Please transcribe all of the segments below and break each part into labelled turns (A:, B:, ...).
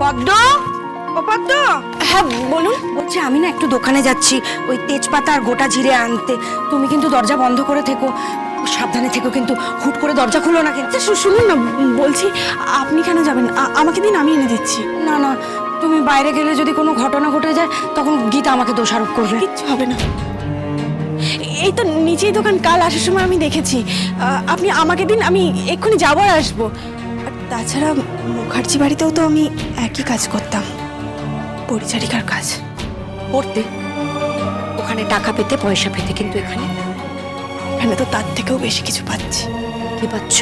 A: পদ্ম, ও পদ্ম।
B: হ্যাঁ বলুন।
A: বলছি আমি না একটু দোকানে যাচ্ছি ওই তেজপাতা আর গোটা জিরে আনতে। তুমি কিন্তু দরজা বন্ধ করে থেকো, সাবধানে থেকো কিন্তু, হুট করে দরজা খুলো না কিন্তু।
B: আচ্ছা শুনুন না, বলছি আপনি কেন যাবেন? আমাকে দিন, আমি এনে দিচ্ছি।
A: না না, তুমি বাইরে গেলে যদি কোনো ঘটনা ঘটে যায় তখন গীতা আমাকে দোষারোপ করবে।
B: কিচ্ছু হবে না, এই তো নিচেই দোকান, কাল আসার সময় আমি দেখেছি। আপনি আমাকে দিন, আমি এক্ষুনি যাবো আর আসবো। আর তাছাড়া মুখার্জি বাড়িতেও তো আমি একই কাজ করতাম, পরিচারিকার কাজ
A: করতে ওখানে টাকা পেতে, পয়সা পেতে, কিন্তু এখানে
B: এখানে তো তার থেকেও বেশি কিছু পাচ্ছি।
A: কি পাচ্ছ?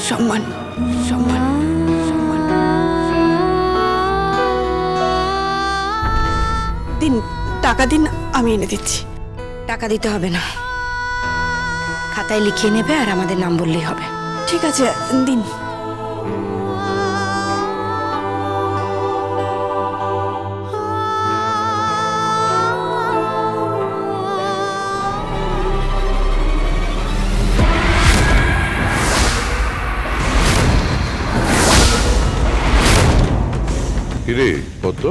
B: সম্মান, সম্মান, সম্মান। দিন, টাকা দিন, আমি এনে দিচ্ছি।
A: টাকা দিতে হবে না, খাতায় লিখিয়ে নেবে আর আমাদের নাম বললেই হবে।
B: ঠিক আছে, দিন।
C: কিরে কত?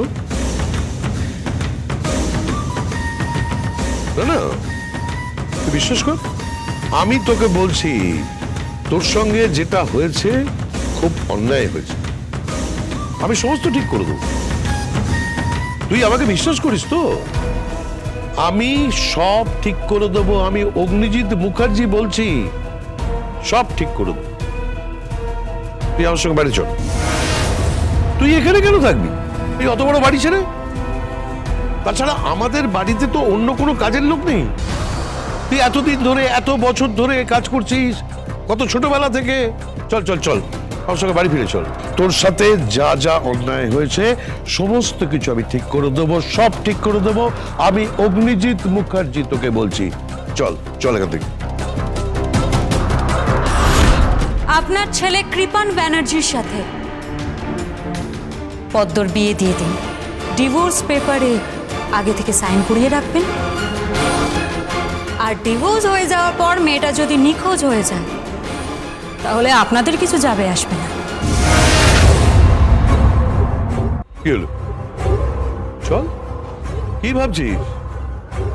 C: না না, তুই বিশ্বাস কর, আমি তোকে বলছি তোর সঙ্গে যেটা হয়েছে খুব অন্যায় হয়েছে। আমি সমস্ত ঠিক করে দেবো, তুই আমাকে বিশ্বাস করিস তো? আমি সব ঠিক করে দেবো। আমি অগ্নিজিৎ মুখার্জি বলছি, সব ঠিক করে দেবো। তুই আমার সঙ্গে বাড়ি চল। তুই এখানে কেন থাকবি, এই অত বড় বাড়ি ছেড়ে? তাছাড়া আমাদের বাড়িতে তো অন্য কোনো কাজের লোক নেই। তুই এতদিন ধরে, এত বছর ধরে কাজ করছিস, কত ছোটবেলা থেকে। চল চল চল, আমার সঙ্গে বাড়ি ফিরে চল। তোর সাথে যা যা অন্যায় হয়েছে সমস্ত কিছু আমি ঠিক করে দেবো, সব ঠিক করে দেবো। আমি অগ্নিজিৎ মুখার্জি তোকে বলছি, চল চল এখান থেকে।
D: আপনার ছেলে কৃপান ব্যানার্জির সাথে পদ্মর বিয়ে দিয়ে দিন। ডিভোর্স পেপারে আগে থেকে সাইন করিয়ে রাখবেন। আর ডিভোর্স হয়ে যাওয়ার পর মেয়েটা যদি নিখোঁজ হয়ে যায় তাহলে আপনাদের কিছু যাবে আসবে না।
C: কি হলো? চল। কি ভাবছিস?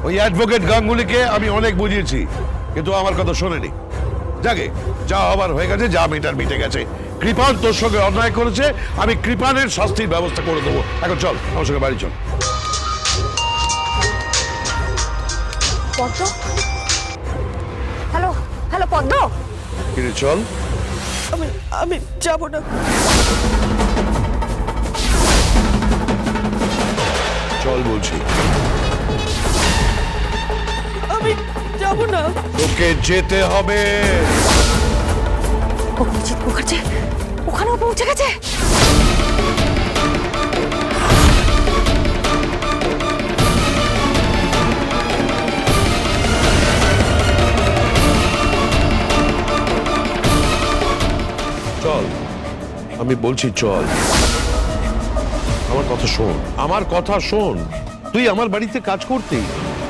C: ওই অ্যাডভোকেট গাঙ্গুলিকে আমি অনেক বুঝিয়েছি, কিন্তু আমার কথা শোনেনি। যাকে যা হবার হয়ে গেছে, যা মেটার মিটে গেছে। কৃপান তোর সঙ্গে অন্যায় করেছে, আমি কৃপানের শাস্তির ব্যবস্থা করে দেবো। এখন চল আমার সঙ্গে বাড়ি চল।
A: পদ্ম, হ্যালো হ্যালো পদ্ম।
C: কিরে চল।
B: আমি আমি যাব না।
C: চল বলছি।
B: আমি যাব না।
C: তোকে যেতে হবে।
A: অগ্নিজিৎ মুখার্জি ওখানেও পৌঁছে গেছে।
C: চল, আমি বলছি চল। আমার কথা শোন, আমার কথা শোন। তুই আমার বাড়িতে কাজ করতি,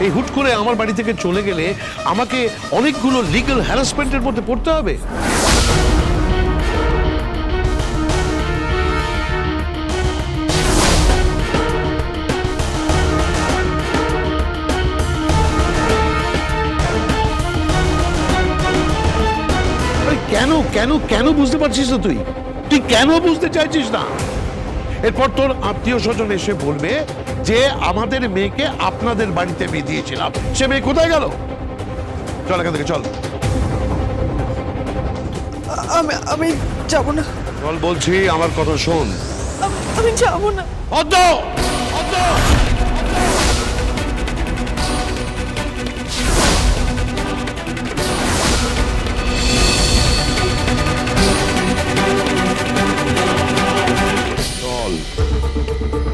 C: এই হুট করে আমার বাড়ি থেকে চলে গেলে আমাকে অনেকগুলো লিগ্যাল হ্যারাসমেন্টের মধ্যে পড়তে হবে। কেন কেন কেন বুঝতে পারছিস না তুই? তুই কেন বুঝতে চাইছিস না? এরপর তোর আত্মীয় স্বজন এসে বলবে যে আমাদের মেয়েকে আপনাদের বাড়িতে বিয়ে দিয়েছিলাম। সে মেয়ে কোথায় গেল? চল এখান থেকে চল।
B: আমি যাব না।
C: চল বলছি, আমার কথা শোন।
B: আমি যাব না।
C: অদ্য অদ্য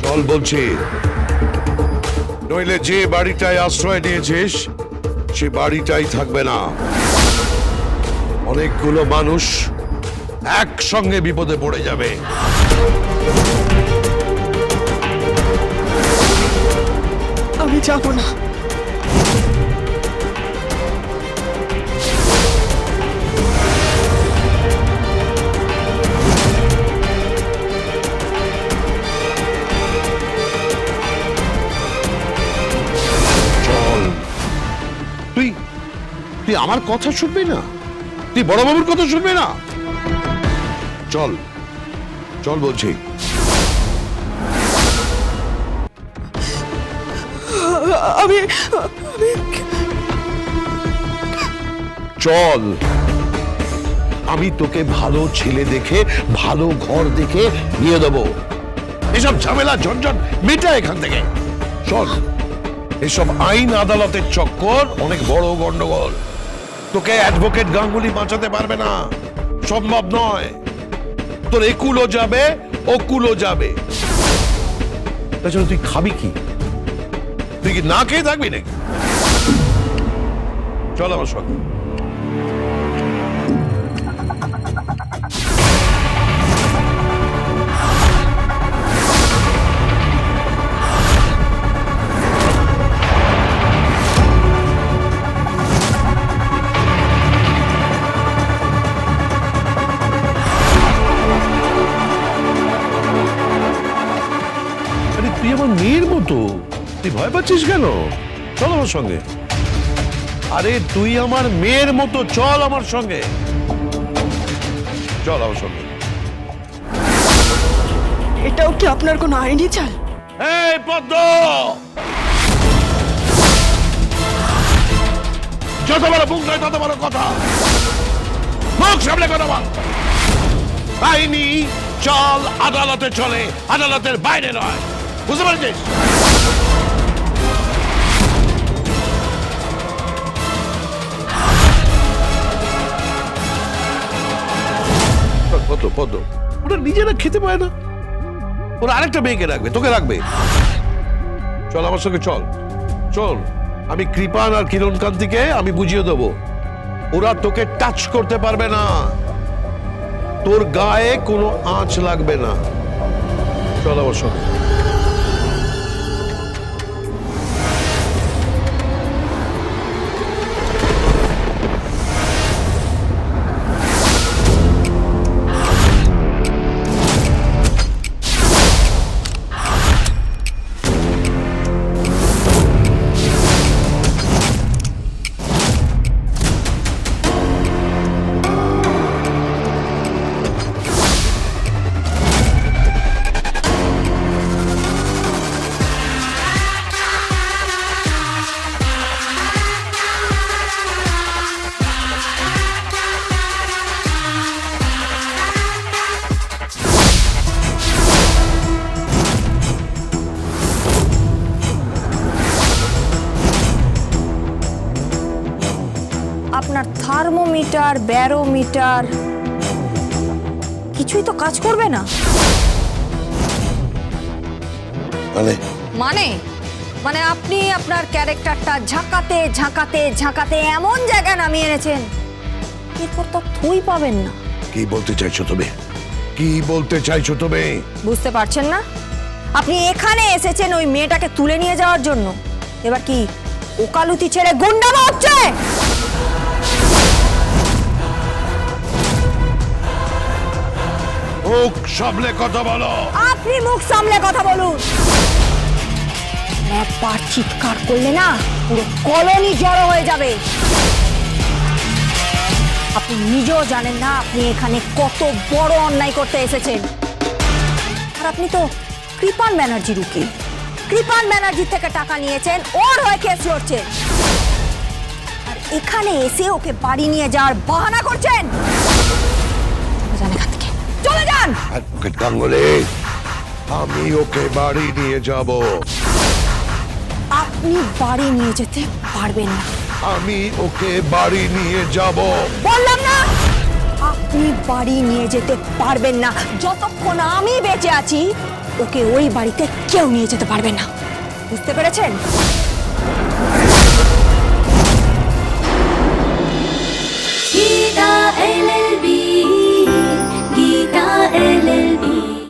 C: চল বলছি, নইলে যে বাড়িটায় আশ্রয় নিয়েছিস সে বাড়িটাই থাকবে না। অনেকগুলো মানুষ একসঙ্গে বিপদে পড়ে যাবে।
B: আমি যাব না।
C: আমার কথা শুনবি না? তুই বড়বাবুর কথা শুনবি না? চল চল বলছি।
B: আমি
C: চল, আমি তোকে ভালো ছেলে দেখে ভালো ঘর দেখে নিয়ে দেবো। এসব ঝামেলা ঝঞ্ঝট মেটা এখান থেকে। চল, এসব আইন আদালতের চক্কর অনেক বড় গন্ডগোল। তোকে অ্যাডভোকেট গাঙ্গুলি বাঁচাতে পারবে না, সম্ভব নয়। তোর একুলও যাবে ওকুলও যাবে। তাছাড়া তুই খাবি কি? তুই কি না খেয়ে থাকবি নাকি? চল আমার সঙ্গে। তুই আমার মেয়ের মতো, তুই ভয় পাচ্ছিস কেন? চল আমার সঙ্গে। আরে তুই আমার মেয়ের মতো, চল আমার সঙ্গে, চল আমার সঙ্গে।
B: এটাও কি আপনার কোনো আইনি চাল?
C: এই পদ্ম, যত বড় মুখ নয় তত বড় কথা। মুখ সামনে কথা বল। আইনি চল আদালতে চলে, আদালতের বাইরে নয়, বুঝতে পারছিস? পদ্ম পদ্ম, ওরা নিজেরা খেতে পায় না, ওরা আরেকটা মেয়েকে রাখবে, তোকে রাখবে। চল আমার সঙ্গে, চল চল। আমি কৃপান আর কিরণকান্তিকে আমি বুঝিয়ে দেবো, ওরা তোকে টাচ করতে পারবে না, তোর গায়ে কোনো আঁচ লাগবে না। চল আমার সঙ্গে।
A: আপনার থার্মোমিটার, ব্যারোমিটার কিছুই তো কাজ করবে না।
C: মানে
A: মানে মানে আপনি আপনার ক্যারেক্টারটা ঝাঁকাতে ঝাঁকাতে ঝাঁকাতে এমন জায়গায় নামিয়ে এনেছেন, এরপর তো থুই পাবেন না।
C: কি বলতে চাইছো তুমি? কি বলতে চাইছো তুমি?
A: বুঝতে পারছেন না? আপনি এখানে এসেছেন ওই মেয়েটাকে তুলে নিয়ে যাওয়ার জন্য। এবার কি ওকালতি ছেড়ে গুন্ডা হচ্ছে?
C: মুখ সামলে কথা বলো।
A: আপনি মুখ সামলে কথা বলুন। একবার চিৎকার করলে না পুরো কলোনি জড়ো হয়ে যাবে। আপনি নিজেও জানেন না আপনি এখানে কত বড় অন্যায় করতে এসেছেন। আর আপনি তো কৃপান ব্যানার্জির উকিল, কৃপান ব্যানার্জির থেকে টাকা নিয়েছেন, ওর হয়ে কেস লড়ছেন, আর এখানে এসে ওকে বাড়ি নিয়ে যাওয়ার বাহানা করছেন। জানে এখান থেকে চলে যান।
C: অ্যাডভোকেট গাঙ্গুলি, আমি ওকে বাড়ি নিয়ে যাব।
A: আপনি বাড়ি নিয়ে যেতে পারবেন না।
C: আমি ওকে বাড়ি নিয়ে যাব।
A: বললাম না, আপনি বাড়ি নিয়ে যেতে পারবেন না। যতক্ষণ আমি বেঁচে আছি ওকে ওই বাড়িতে কেউ নিয়ে যেতে পারবে না, বুঝতে পেরেছেন?
E: Gita LLB, Gita LLB।